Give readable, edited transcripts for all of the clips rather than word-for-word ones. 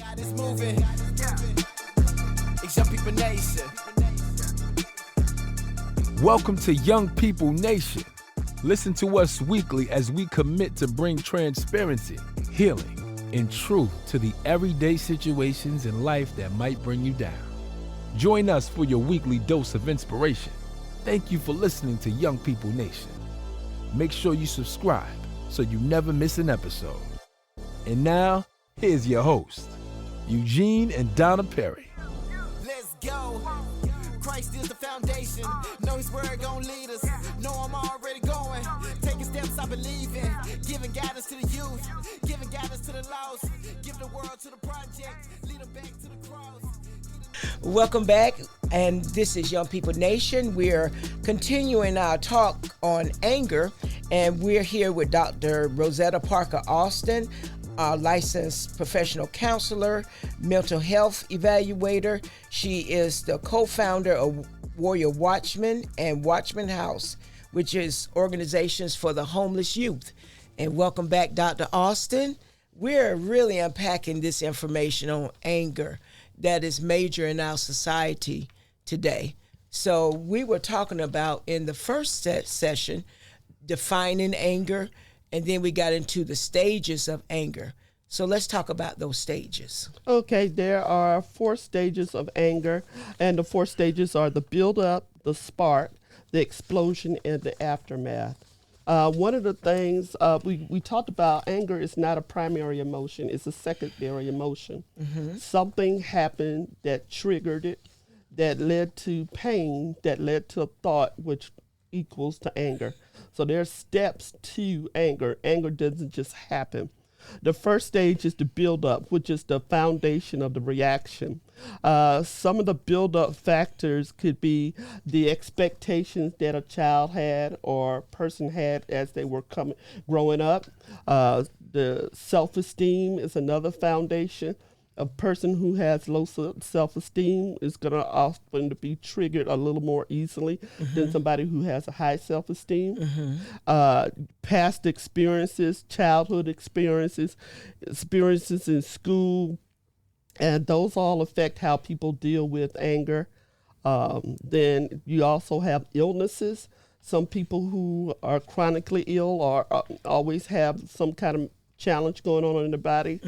God is moving. It's Young People Nation. Welcome to Young People Nation. Listen to us weekly as we commit to bring transparency, healing, and truth to the everyday situations in life that might bring you down. Join us for your weekly dose of inspiration. Thank you for listening to Young People Nation. Make sure you subscribe so you never miss an episode. And now, here's your host, Eugene and Donna Perry. Let's go. Christ is the foundation. Know his word gon' lead us. Know I'm already going. Taking steps I believe in. Giving guidance to the youth. Giving guidance to the lost. Give the world to the project. Lead them back to the cross. Welcome back, and this is Young People Nation. We're continuing our talk on anger, and we're here with Dr. Rosetta Parker Austin, a licensed professional counselor, mental health evaluator. She is the co-founder of Warrior Watchman and Watchman House, which is organizations for the homeless youth. And welcome back, Dr. Austin. We're really unpacking this information on anger that is major in our society today. So we were talking about in the first session, defining anger, and then we got into the stages of anger. So let's talk about those stages. Okay, there are 4 stages of anger, and the 4 stages are the build-up, the spark, the explosion, and the aftermath. One of the things we talked about, anger is not a primary emotion, it's a secondary emotion. Mm-hmm. Something happened that triggered it, that led to pain, that led to a thought, which equals to anger. So there are steps to anger. Anger doesn't just happen. The first stage is the build-up, which is the foundation of the reaction. Some of the build-up factors could be the expectations that a child had or person had as they were growing up. The self-esteem is another foundation. A person who has low self-esteem is going to often be triggered a little more easily than somebody who has a high self-esteem. Past experiences, childhood experiences in school, and those all affect how people deal with anger. Then you also have illnesses. Some people who are chronically ill or always have some kind of challenge going on in the body,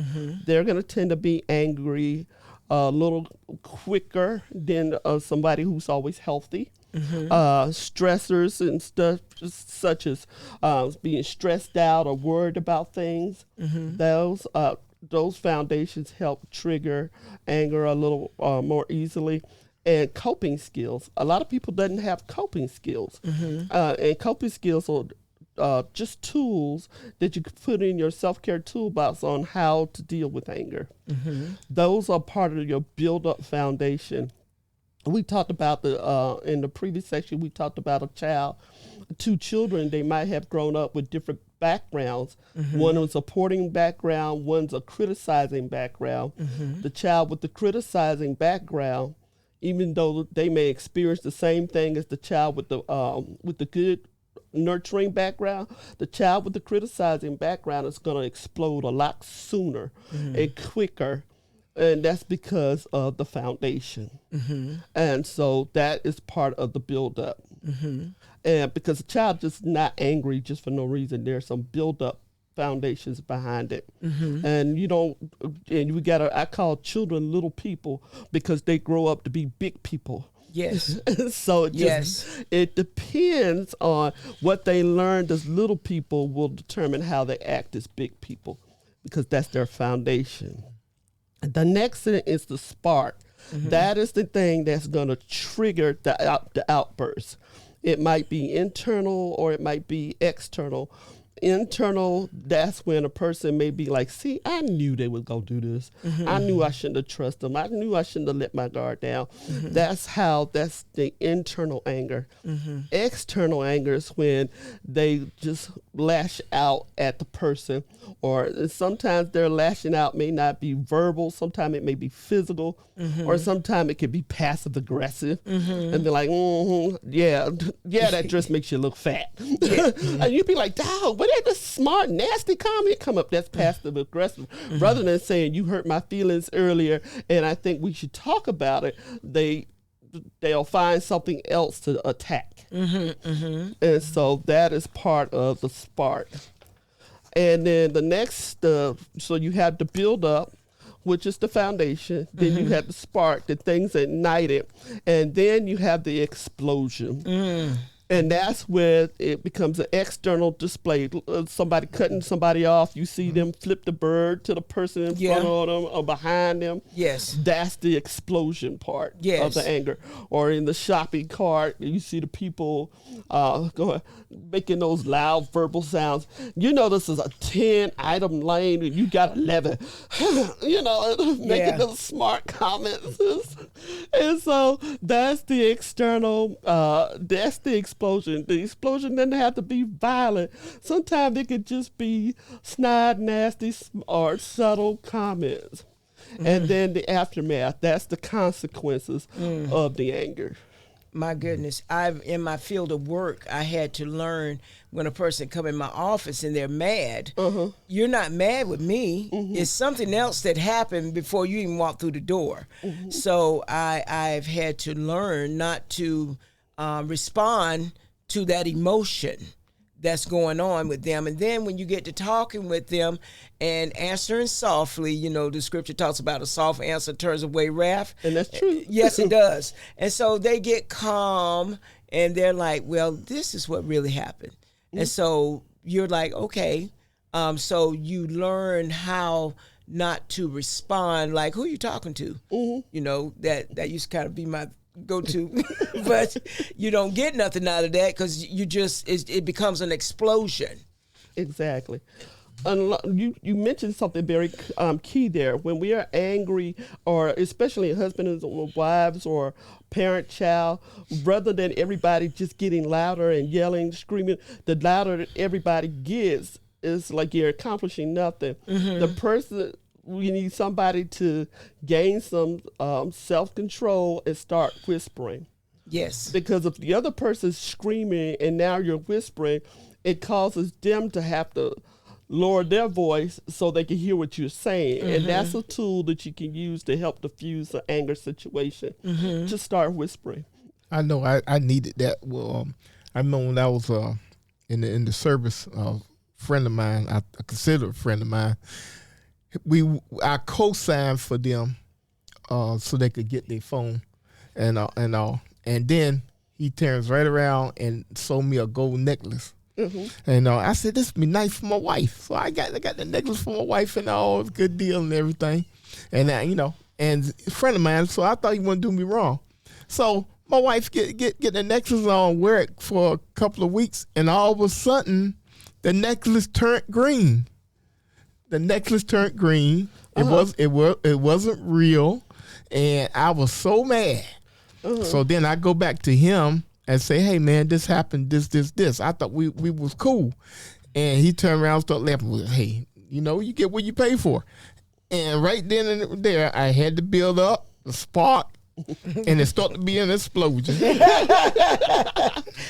they're going to tend to be angry a little quicker than somebody who's always healthy. Stressors and stuff such as being stressed out or worried about things, those foundations help trigger anger a little more easily. And coping skills. A lot of people doesn't have coping skills. And coping skills are just tools that you could put in your self-care toolbox on how to deal with anger. Those are part of your build-up foundation. We talked about in the previous section, we talked about a child, 2 children, they might have grown up with different backgrounds. One was a supporting background, one's a criticizing background. The child with the criticizing background, even though they may experience the same thing as the child with the good nurturing background, the child with the criticizing background is going to explode a lot sooner and quicker, and that's because of the foundation. And so that is part of the buildup. And because the child just not angry just for no reason, there's some buildup foundations behind it. And we I call children little people because they grow up to be big people. Yes. So it depends on what they learned as little people will determine how they act as big people, because that's their foundation. The next thing is the spark. That is the thing that's going to trigger the outburst. It might be internal or it might be external. Internal, that's when a person may be like, see, I knew they would go do this. I knew I shouldn't have trusted them. I knew I shouldn't have let my guard down. That's the internal anger. External anger is when they just lash out at the person, or sometimes their lashing out may not be verbal. Sometimes it may be physical, or sometimes it can be passive aggressive. And they're like, that dress makes you look fat. And you'd be like, dog, but at the smart, nasty comment come up, that's passive aggressive. Rather than saying, you hurt my feelings earlier, and I think we should talk about it, they'll find something else to attack. And so that is part of the spark. And then the next, so you have the build up, which is the foundation. Then you have the spark, the things ignite it. And then you have the explosion. And that's where it becomes an external display. Somebody cutting somebody off, you see them flip the bird to the person in front of them or behind them. Yes. That's the explosion part of the anger. Or in the shopping cart, you see the people making those loud verbal sounds. You know this is a 10-item lane and you got 11. Making those smart comments. And so that's the external, that's the explosion. The explosion doesn't have to be violent. Sometimes it could just be snide, nasty, or subtle comments. And then the aftermath, that's the consequences of the anger. My goodness, in my field of work, I had to learn when a person come in my office and they're mad, you're not mad with me. It's something else that happened before you even walk through the door. So I've had to learn not to respond to that emotion that's going on with them. And then when you get to talking with them and answering softly, the scripture talks about a soft answer turns away wrath. And that's true. Yes, it does. And so they get calm and they're like, well, this is what really happened. And so you're like, okay. So you learn how not to respond like, who are you talking to? That used to kind of be my go-to, but you don't get nothing out of that because it becomes an explosion. Exactly. You mentioned something very key there. When we are angry, or especially husbands or wives or parent-child, rather than everybody just getting louder and yelling, screaming, the louder that everybody gets, it's like you're accomplishing nothing. The person, we need somebody to gain some self-control and start whispering. Yes. Because if the other person's screaming and now you're whispering, it causes them to have to lower their voice so they can hear what you're saying. And that's a tool that you can use to help diffuse an anger situation. Just start whispering. I know I needed that. Well, I remember when I was in the service, a friend of mine, I consider a friend of mine, I co-signed for them so they could get their phone and all. And then he turns right around and sold me a gold necklace. And I said, this would be nice for my wife. So I got the necklace for my wife and all. It was a good deal and everything. And and a friend of mine, so I thought he wouldn't do me wrong. So my wife get the necklace on, wear it for a couple of weeks, and all of a sudden the necklace turned green. The necklace turned green. It wasn't real, and I was so mad. So then I go back to him and say, hey man, this happened, this. I thought we was cool. And he turned around and started laughing. Hey, you get what you pay for. And right then and there, I had to build up the spark, and it started to be an explosion.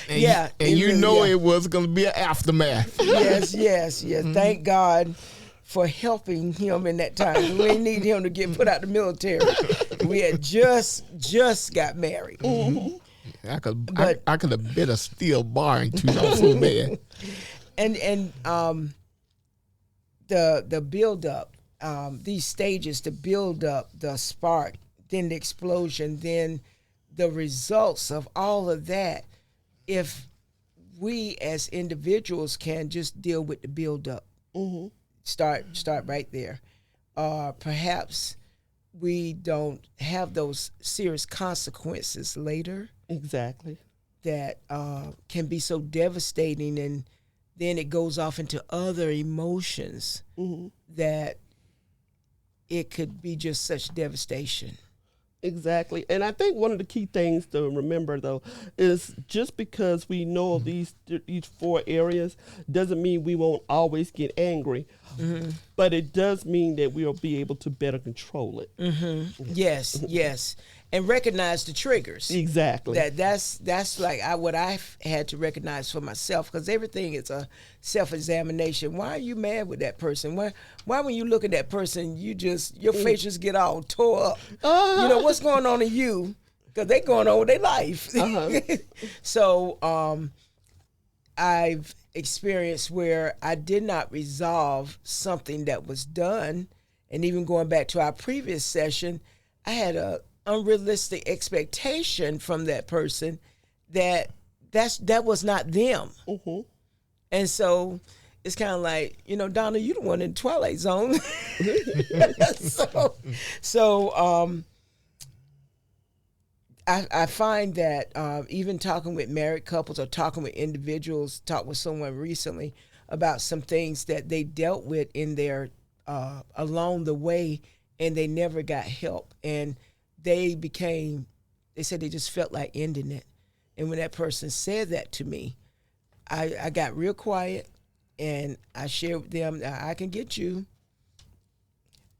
It was going to be an aftermath. Yes. Thank God for helping him in that time. We didn't need him to get put out the military. We had just got married. I could have bit a steel bar into you so bad. And the build up, these stages to build up the spark, then the explosion, then the results of all of that. If we as individuals can just deal with the build up, start right there. Perhaps we don't have those serious consequences later. Exactly. That can be so devastating, and then it goes off into other emotions that it could be just such devastation. Exactly. And I think one of the key things to remember, though, is just because we know these 4 areas doesn't mean we won't always get angry. but it does mean that we'll be able to better control it. Yes, yes, and recognize the triggers. Exactly. That's like what I've had to recognize for myself, because everything is a self-examination. Why are you mad with that person? Why when you look at that person, your face just get all tore up? You know what's going on in you, because they going on with their life. So I've experienced where I did not resolve something that was done, and even going back to our previous session, I had a unrealistic expectation from that person that was not them. And so it's kind of like, Donna, you the one in the Twilight Zone. So I find that even talking with married couples or talking with individuals, talked with someone recently about some things that they dealt with in their along the way, and they never got help, and they said they just felt like ending it. And when that person said that to me, I got real quiet, and I shared with them, I can get you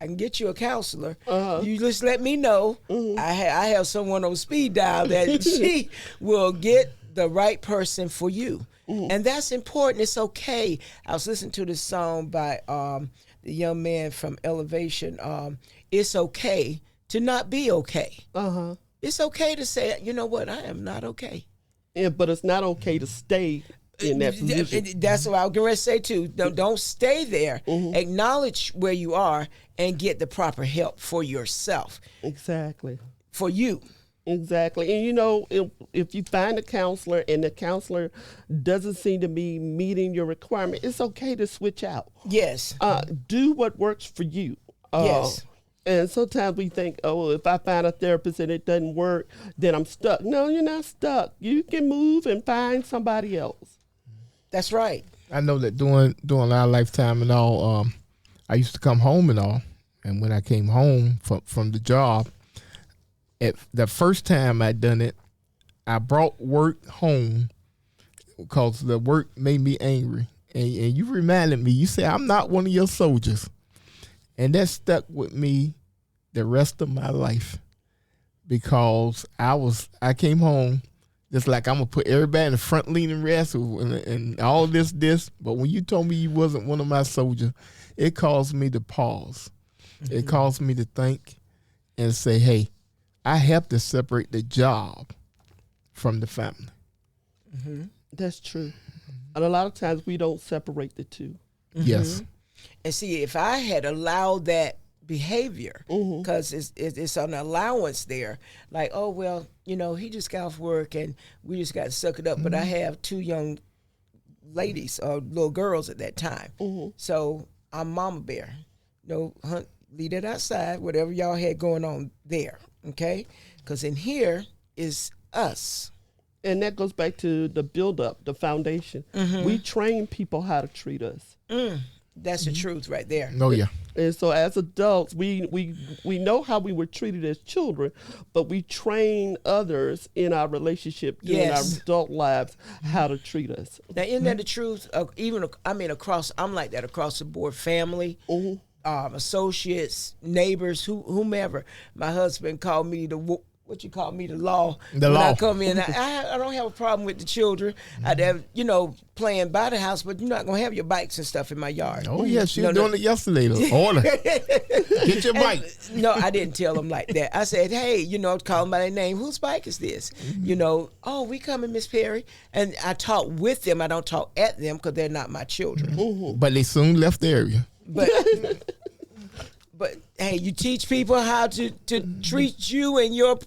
a counselor. You just let me know. I have someone on speed dial that she will get the right person for you. And that's important. It's okay. I was listening to this song by the young man from Elevation. It's okay to not be okay. It's okay to say, you know what, I am not okay. Yeah, but it's not okay to stay in that position. That's what I was going to say too. Don't stay there. Acknowledge where you are and get the proper help for yourself. Exactly. For you. Exactly. And if you find a counselor and the counselor doesn't seem to be meeting your requirement, it's okay to switch out. Yes. Do what works for you. Yes. And sometimes we think, if I find a therapist and it doesn't work, then I'm stuck. No, you're not stuck. You can move and find somebody else. That's right. I know that during our lifetime and all, I used to come home and all. And when I came home from the job, the first time I done it, I brought work home because the work made me angry. And you reminded me, you said, I'm not one of your soldiers. And that stuck with me the rest of my life, because I came home just like, I'm going to put everybody in the front leaning rest and all this. But when you told me you wasn't one of my soldiers, it caused me to pause. It caused me to think and say, hey, I have to separate the job from the family. That's true. And a lot of times we don't separate the two. Yes. And see, if I had allowed that behavior, because it's an allowance there, like, oh, well, he just got off work and we just got to suck it up. But I have two young ladies, or little girls at that time. So I'm mama bear. Leave that outside, whatever y'all had going on there, okay? Because in here is us. And that goes back to the build-up, the foundation. We train people how to treat us. That's the truth right there. Oh, yeah. And so as adults, we know how we were treated as children, but we train others in our relationship during our adult lives how to treat us. Now, isn't that the truth? I'm like that across the board. Family, associates, neighbors, whomever. My husband called me the law. When I come in, I don't have a problem with the children. I'd have, playing by the house, but you're not going to have your bikes and stuff in my yard. Oh, yeah, she was doing it yesterday, though. Order. Get your bike. No, I didn't tell them like that. I said, hey, call them by their name. Whose bike is this? Oh, we coming, Miss Perry. And I talk with them. I don't talk at them because they're not my children. But they soon left the area. But hey, you teach people how to treat you in your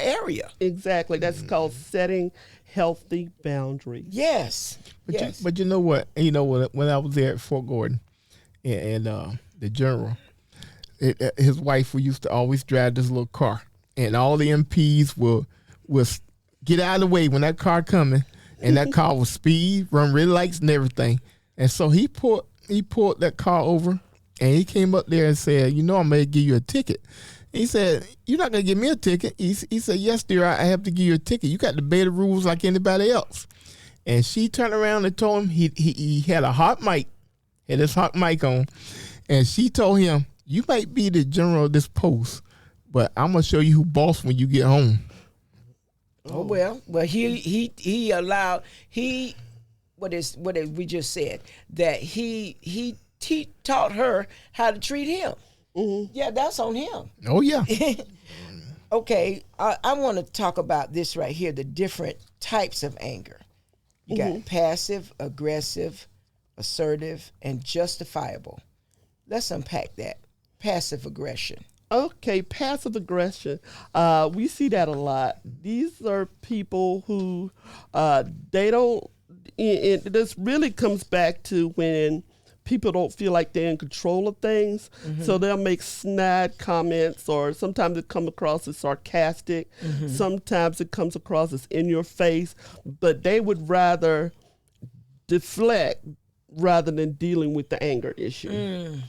area. Exactly. That's called setting healthy boundaries. Yes. But you know what? When I was there at Fort Gordon and the general, his wife used to always drive this little car, and all the MPs will get out of the way when that car coming, and that car will speed, run red lights and everything. And so he pulled that car over. And he came up there and said, I'm going to give you a ticket. He said, you're not going to give me a ticket. He said, yes, dear, I have to give you a ticket. You got to obey the rules like anybody else. And she turned around and told him he had a hot mic, had his hot mic on. And she told him, "You might be the general of this post, but I'm gonna show you who boss when you get home." Oh well, he allowed what we just said, that he taught her how to treat him. Mm-hmm. Yeah, that's on him. Oh yeah. Okay, I want to talk about this right here, the different types of anger. You got passive, aggressive, assertive, and justifiable. Let's unpack that. Passive aggression. Okay, passive aggression. We see that a lot. These are people who they don't. This really comes back to when people don't feel like they're in control of things, so they'll make snide comments, or sometimes it comes across as sarcastic. Sometimes it comes across as in your face, but they would rather deflect rather than dealing with the anger issue.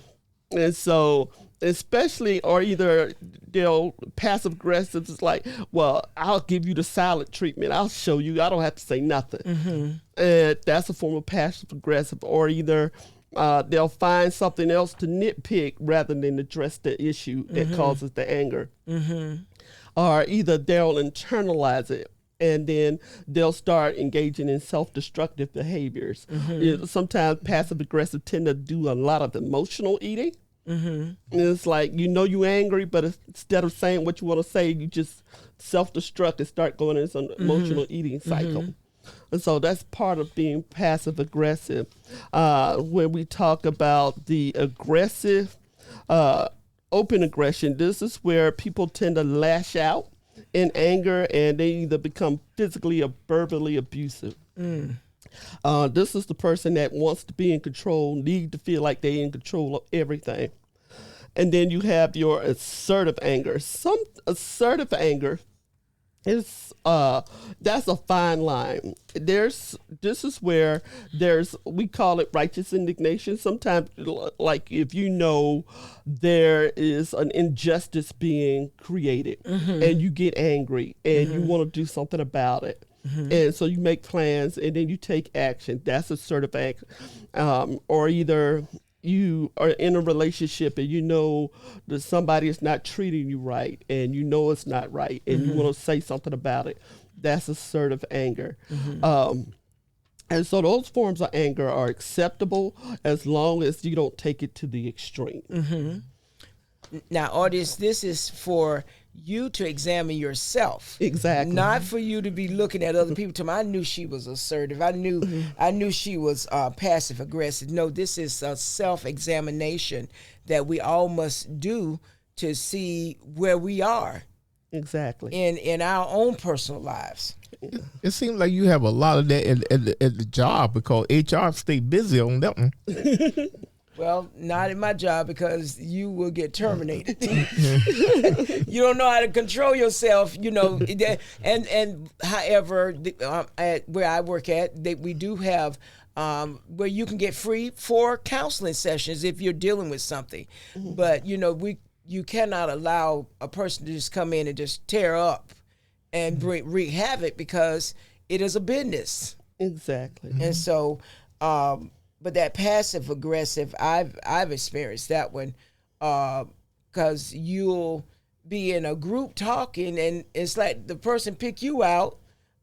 And so, especially, or either they'll passive aggressive is like, well, I'll give you the silent treatment. I'll show you. I don't have to say nothing. And that's a form of passive aggressive. Or either they'll find something else to nitpick rather than address the issue that causes the anger. Or either they'll internalize it, and then they'll start engaging in self-destructive behaviors. Sometimes passive aggressive tend to do a lot of emotional eating. And it's like, you're angry, but instead of saying what you want to say, you just self-destruct and start going into an emotional eating cycle. And so that's part of being passive aggressive. When we talk about the aggressive, open aggression, this is where people tend to lash out in anger, and they either become physically or verbally abusive. This is the person that wants to be in control, need to feel like they're in control of everything. And then you have your assertive anger. Some assertive anger is that's a fine line. This is where we call it righteous indignation. Sometimes, like if there is an injustice being created, and you get angry and you want to do something about it. And so you make plans and then you take action. That's assertive action. Or either you are in a relationship and that somebody is not treating you right, and it's not right, and you want to say something about it. That's assertive anger. And so those forms of anger are acceptable as long as you don't take it to the extreme. Now, audience, this is for you to examine yourself. Exactly. Not for you to be looking at other people. I knew she was assertive. I knew she was passive aggressive. No, this is a self-examination that we all must do to see where we are. Exactly. In our own personal lives. It seems like you have a lot of that at the job, because HR stay busy on that one. Well, not in my job, because you will get terminated. You don't know how to control yourself, And however, at where I work at, we do have where you can get free for counseling sessions if you're dealing with something. But you cannot allow a person to just come in and just tear up and wreak havoc, because it is a business. Exactly. And so. But that passive aggressive, I've experienced that one, because you'll be in a group talking, and it's like the person pick you out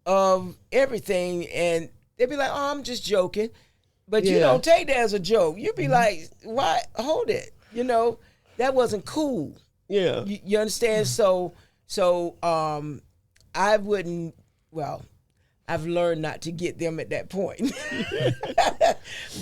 of everything, and they'll be like, "Oh, I'm just joking," but you don't take that as a joke. You'll be like, "Why? Hold it, that wasn't cool." Yeah, you understand? So I wouldn't. Well, I've learned not to get them at that point.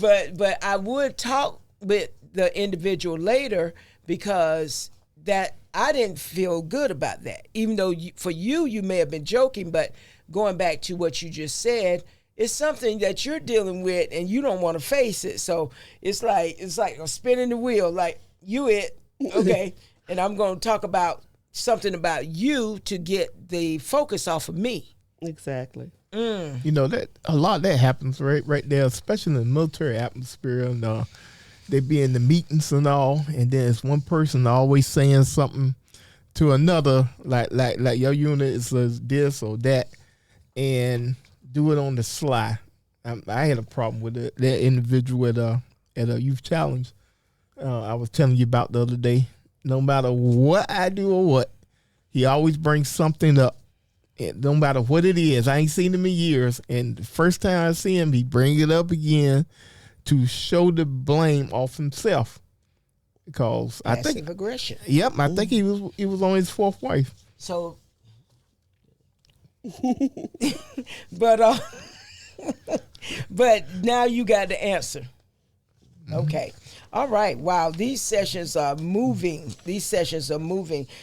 but I would talk with the individual later, because that I didn't feel good about that. Even though for you may have been joking, but going back to what you just said, it's something that you're dealing with and you don't want to face it. So it's like a spinning the wheel, like okay, and I'm going to talk about something about you to get the focus off of me. Exactly. That a lot of that happens right there, especially in the military atmosphere, and they be in the meetings and all, and then it's one person always saying something to another, like your unit is this or that, and do it on the sly. I had a problem with that individual at a youth challenge. I was telling you about the other day. No matter what I do or what, he always brings something up. And no matter what it is, I ain't seen him in years. And the first time I see him, he bring it up again to show the blame off himself. Because I think passive aggression. Yep, I think he was on his fourth wife. So, but but now you got the answer. Okay. All right. Wow. These sessions are moving.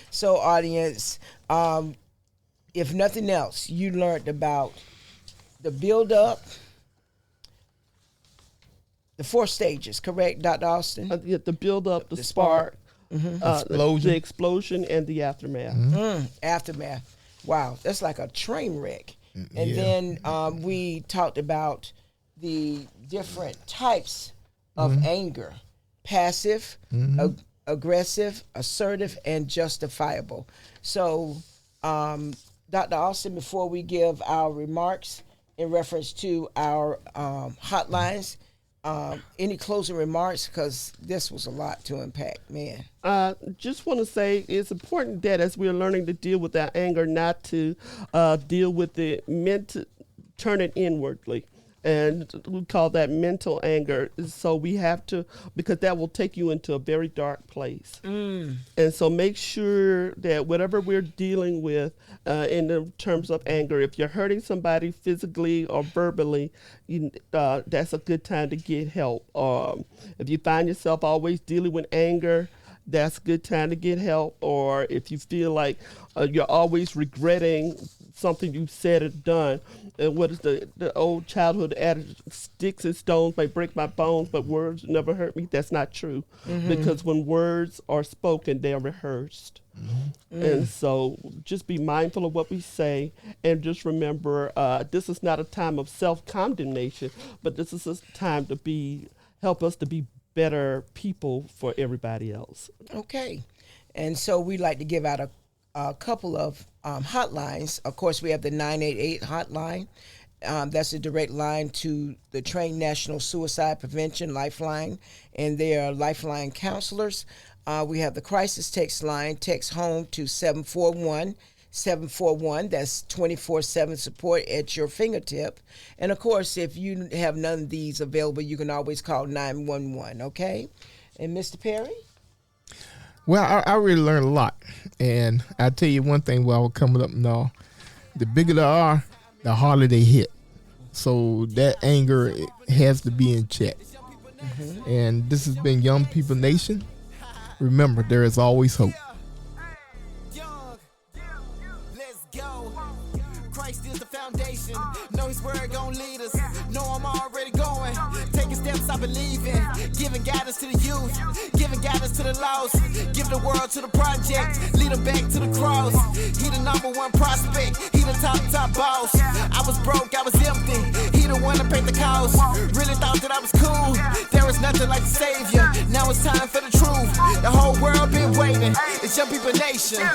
So, audience, if nothing else, you learned about the build up, the 4 stages, correct, Dr. Austin? The build up, the spark, Explosion. the explosion, and the aftermath. Aftermath. Wow. That's like a train wreck. And Yeah. then we talked about the different types of anger: passive, aggressive, assertive, and justifiable. So, Dr. Austin, before we give our remarks in reference to our hotlines, any closing remarks? Because this was a lot to unpack, man. Just want to say it's important that as we're learning to deal with our anger, not to deal with it, turn it inwardly. And we call that mental anger. So we have to, because that will take you into a very dark place. And so make sure that whatever we're dealing with in the terms of anger, if you're hurting somebody physically or verbally, that's a good time to get help. If you find yourself always dealing with anger, that's a good time to get help. Or if you feel like you're always regretting something you've said or done, and what is the old childhood adage, sticks and stones may break my bones, but words never hurt me. That's not true. Because when words are spoken, they're rehearsed. And so just be mindful of what we say, and just remember, this is not a time of self-condemnation, but this is a time to help us to be better people for everybody else. Okay. And so we'd like to give out a couple of hotlines. Of course, we have the 988 hotline. That's a direct line to the Trained National Suicide Prevention Lifeline, and they are Lifeline counselors. We have the crisis text line. Text home to 741-741. That's 24/7 support at your fingertip. And of course, if you have none of these available, you can always call 911. Okay. And Mr. Perry? Well, I really learned a lot. And I tell you one thing while we're coming up now, the bigger they are, the harder they hit. So that anger has to be in check. And this has been Young People Nation. Remember, there is always hope. Young, let's go. Christ is the foundation. Know His word gon' lead us. Know I'm already going. Taking steps I believe in. Giving guidance to the youth. Giving guidance to the lost. Give the world to the project. Lead them back to the cross. He the #1 prospect. He the top boss. I was broke, I was empty. He the one that paid the cost. Really thought that I was cool. There is nothing like the Savior. Now it's time for the truth. The whole world been waiting. It's Young People Nation.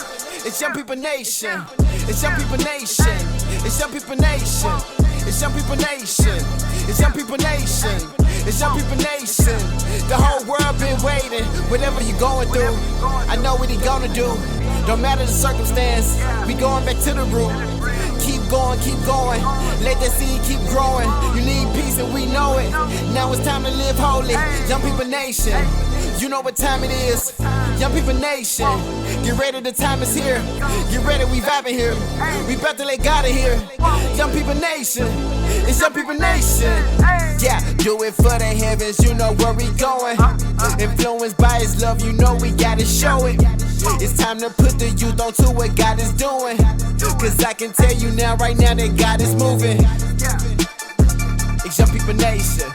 It's Young People Nation. It's Young People Nation. It's Young People Nation. It's Young People Nation. It's Young People Nation. It's Young People Nation. The whole world been waiting. Whatever you going through, I know what He gonna do. Don't matter the circumstance, we going back to the root. Keep going, keep going. Let that seed keep growing. You need peace and we know it. Now it's time to live holy. Young People Nation. You know what time it is. Young People Nation. Get ready, the time is here. Get ready, we vibing here. We about to let God in here. Young People Nation. It's Young People Nation. Yeah, do it for the heavens, you know where we going. Influenced by His love, you know we gotta show it. It's time to put the youth onto what God is doing. Cause I can tell you now, right now, that God is moving. It's Young People Nation.